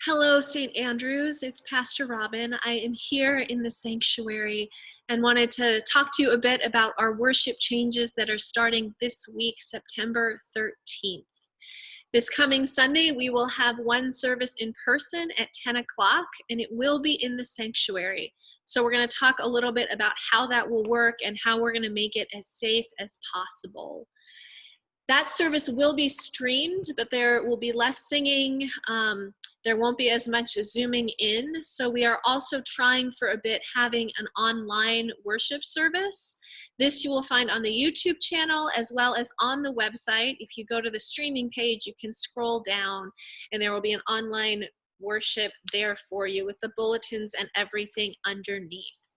Hello, St. Andrews. It's Pastor Robin. I am here in the sanctuary and wanted to talk to you a bit about our worship changes that are starting this week, September 13th. This coming Sunday, we will have one service in person at 10 o'clock, and it will be in the sanctuary. So we're going to talk a little bit about how that will work and how we're going to make it as safe as possible. That service will be streamed, but there will be less singing. There won't be as much zooming in. So we are also trying for a bit having an online worship service. This you will find on the YouTube channel as well as on the website. If you go to the streaming page, you can scroll down and there will be an online worship there for you with the bulletins and everything underneath.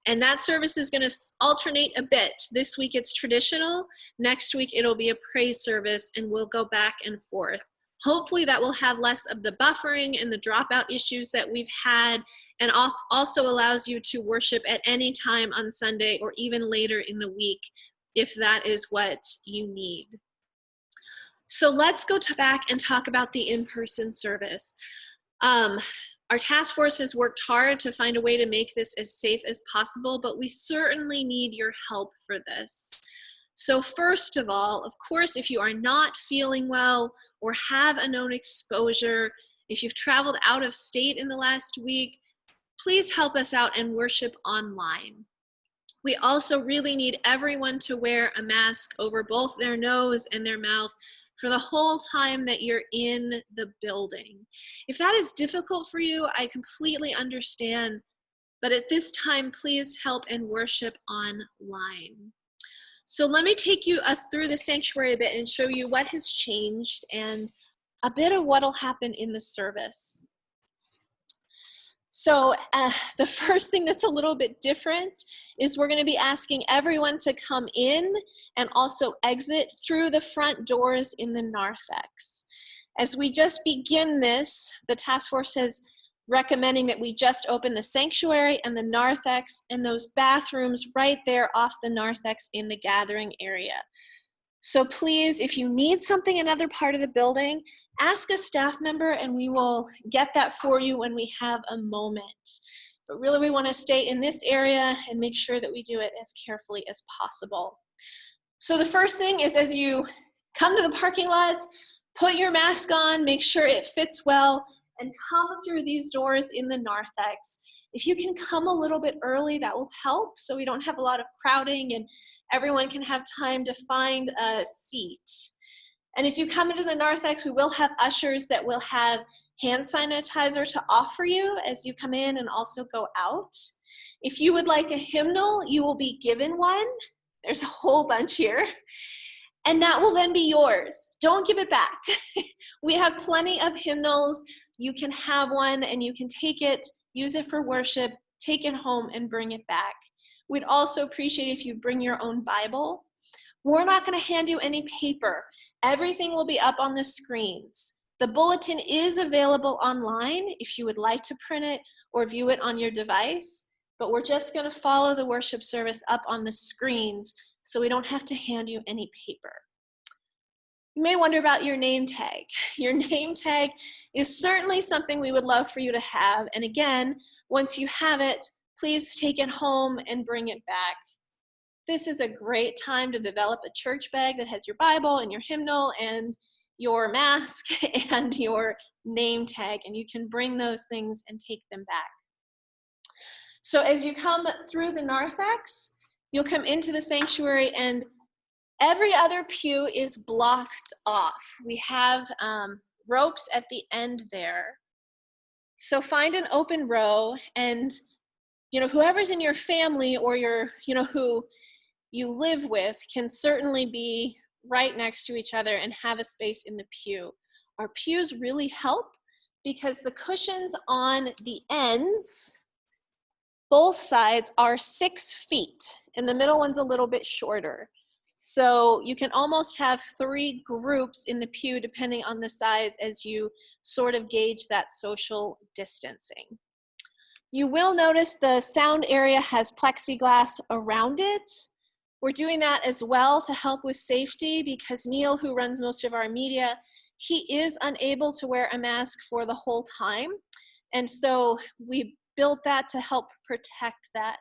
And that service is going to alternate a bit. This week it's traditional. Next week it'll be a praise service and we'll go back and forth. Hopefully that will have less of the buffering and the dropout issues that we've had, and also allows you to worship at any time on Sunday or even later in the week if that is what you need. So let's go back and talk about the in-person service. Our task force has worked hard to find a way to make this as safe as possible, but we certainly need your help for this. So first of all, of course, if you are not feeling well or have a known exposure, if you've traveled out of state in the last week, please help us out and worship online. We also really need everyone to wear a mask over both their nose and their mouth for the whole time that you're in the building. If that is difficult for you, I completely understand, but at this time, please help and worship online. So let me take you through the sanctuary a bit and show you what has changed and a bit of what will happen in the service. So the first thing that's a little bit different is we're going to be asking everyone to come in and also exit through the front doors in the narthex. As we just begin this, the task force is recommending that we just open the sanctuary and the narthex and those bathrooms right there off the narthex in the gathering area. So please, if you need something in another part of the building, ask a staff member and we will get that for you when we have a moment. But really we want to stay in this area and make sure that we do it as carefully as possible. So the first thing is, as you come to the parking lot, put your mask on, make sure it fits well, and come through these doors in the narthex. If you can come a little bit early, that will help so we don't have a lot of crowding and everyone can have time to find a seat. And as you come into the narthex, we will have ushers that will have hand sanitizer to offer you as you come in and also go out. If you would like a hymnal, you will be given one. There's a whole bunch here. And that will then be yours. Don't give it back. We have plenty of hymnals. You can have one and you can take it, use it for worship, take it home and bring it back. We'd also appreciate if you bring your own Bible. We're not going to hand you any paper. Everything will be up on the screens. The bulletin is available online if you would like to print it or view it on your device, but we're just going to follow the worship service up on the screens so we don't have to hand you any paper. You may wonder about your name tag. Your name tag is certainly something we would love for you to have. And again, once you have it, please take it home and bring it back. This is a great time to develop a church bag that has your Bible and your hymnal and your mask and your name tag, and you can bring those things and take them back. So as you come through the narthex, you'll come into the sanctuary and every other pew is blocked off. We have ropes at the end there. So find an open row and, whoever's in your family or who you live with can certainly be right next to each other and have a space in the pew. Our pews really help because the cushions on the ends, both sides, are 6 feet, and the middle one's a little bit shorter. So you can almost have 3 groups in the pew depending on the size as you sort of gauge that social distancing. You will notice the sound area has plexiglass around it. We're doing that as well to help with safety because Neil, who runs most of our media, he is unable to wear a mask for the whole time. And so we built that to help protect that.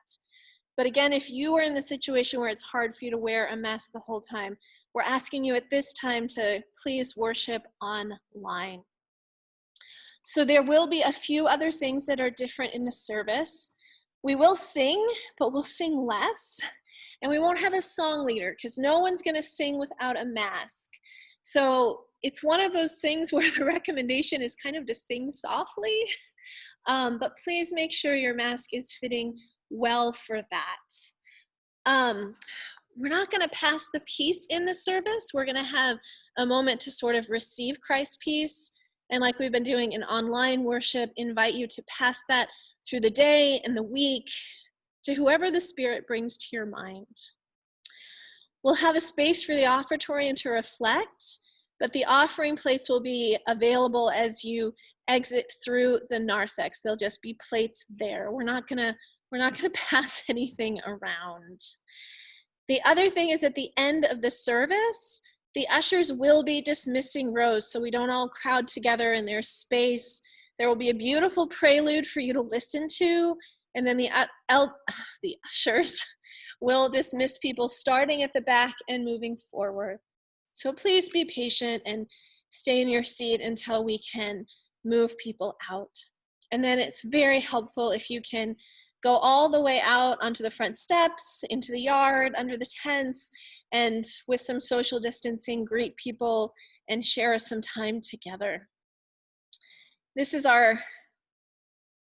But again, if you are in the situation where it's hard for you to wear a mask the whole time, we're asking you at this time to please worship online. So there will be a few other things that are different in the service. We will sing, but we'll sing less. And we won't have a song leader because no one's going to sing without a mask. So it's one of those things where the recommendation is kind of to sing softly. But please make sure your mask is fitting well for that. We're not going to pass the peace in the service. We're going to have a moment to sort of receive Christ's peace. And like we've been doing in online worship, invite you to pass that through the day and the week to whoever the Spirit brings to your mind. We'll have a space for the offertory and to reflect, but the offering plates will be available as you exit through the narthex. There'll just be plates there. We're not gonna pass anything around. The other thing is at the end of the service, the ushers will be dismissing rows so we don't all crowd together and there's space. There will be a beautiful prelude for you to listen to, and then the ushers will dismiss people starting at the back and moving forward. So please be patient and stay in your seat until we can move people out. And then it's very helpful if you can go all the way out onto the front steps, into the yard, under the tents, and with some social distancing, greet people and share some time together. This is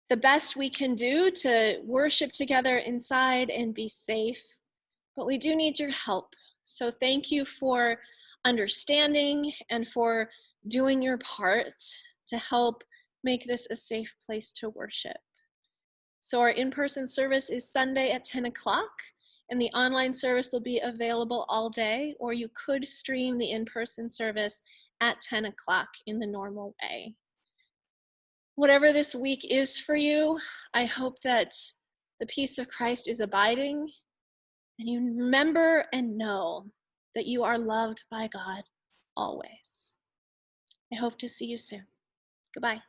the best we can do to worship together inside and be safe, but we do need your help. So thank you for understanding and for doing your part to help make this a safe place to worship. So our in-person service is Sunday at 10 o'clock, and the online service will be available all day, or you could stream the in-person service at 10 o'clock in the normal way. Whatever this week is for you, I hope that the peace of Christ is abiding, and you remember and know that you are loved by God always. I hope to see you soon. Goodbye.